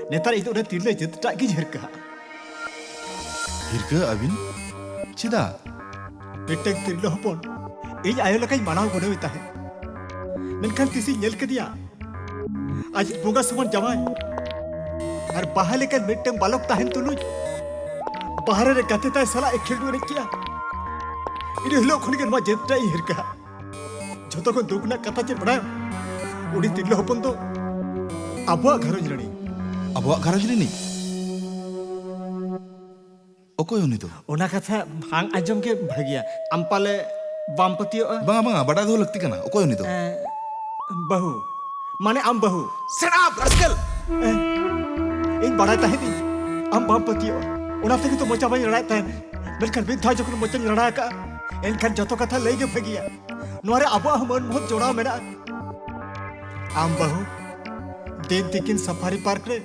नेतार ᱤᱧ ᱫᱚ ᱛᱤᱨᱞᱟᱹ ᱡᱟᱹᱛᱴᱟᱜ ᱜᱤᱧ ᱦᱤᱨᱠᱟᱹᱜᱼᱟ ᱦᱤᱨᱠᱟᱹ ᱟᱹᱵᱤᱱ ᱪᱮᱫᱟᱜ? ᱢᱤᱫᱴᱟᱝ ᱛᱤᱨᱞᱟᱹ ᱦᱚᱯᱚᱱ ᱤᱧ ᱟᱭᱳ ᱞᱮᱠᱟᱧ ᱢᱟᱱᱟᱣ ᱜᱩᱱᱟᱹᱣᱮ ᱛᱟᱦᱮᱸ ᱢᱮᱱᱠᱷᱟन ᱛᱤᱥᱤᱧ ᱧᱮᱞ ᱠᱮᱫᱮᱭᱟ ᱟᱡ ᱵᱚᱸᱜᱟ ᱥᱚᱢᱟᱱ ᱡᱟᱶᱟᱭ ᱟᱨ ᱵᱟᱦᱟ ᱞᱮᱠᱟᱱ ᱢᱤᱫᱴᱟᱝ ᱵᱟᱞᱚᱠ ᱛᱟᱦᱮᱱ ᱛᱩᱞᱩᱡ ᱵᱟᱦᱨᱮ ᱨᱮ ᱜᱟᱛᱮ ᱛᱟᱭ ᱥᱟᱞᱟᱜ ᱮ ᱠᱷᱮᱞᱰᱩ ᱮᱱᱮᱡ ᱠᱮᱜᱼᱟ ᱤᱱᱟᱹ ᱦᱤᱞᱳᱜ ᱠᱷᱚᱱ ᱜᱮ ᱱᱚᱣᱟ ᱡᱟᱹᱛᱴᱟᱜ ᱤᱧ ᱦᱤᱨᱠᱟᱹᱜᱼᱟ ᱡᱷᱚᱛᱚ ᱠᱷᱚᱱ ᱫᱩᱠ ᱨᱮᱱᱟᱜ ᱠᱟᱛᱷᱟ ᱪᱮᱫ ᱵᱟᱲᱟᱭᱟᱢ उड़ी तिरलो हपन तो आबुआ घरज रणी ᱟᱵᱚᱣᱟᱜ ᱜᱷᱟᱨᱚᱸᱡᱽ ᱨᱤᱱᱤᱡ ᱚᱠᱚᱭ ᱩᱱᱤ ᱫᱚ? ओना कथा भांग आजम के भागिया आम पाले बाम पतियो ᱵᱟᱝᱟ ᱵᱟᱝᱟ ᱵᱟᱰᱟᱭ ᱫᱚ ᱞᱟᱹᱠᱛᱤ ᱠᱟᱱᱟ ᱚᱠᱚᱭ ᱩᱱᱤ ᱫᱚ? बहु माने आम बहु Shut up, rascal! इन बड़ा तहदी आम बाम पतियो ओना तक तो मोचा बाई लड़ाई तहन मेलखान बिन था जखन मोचा लड़ा का एनखान जतो कथा लई गे भागिया नोरे आबुआ मन बहुत जोड़ा मेना आम बहु दिन तिकिन सफारी पार्क रे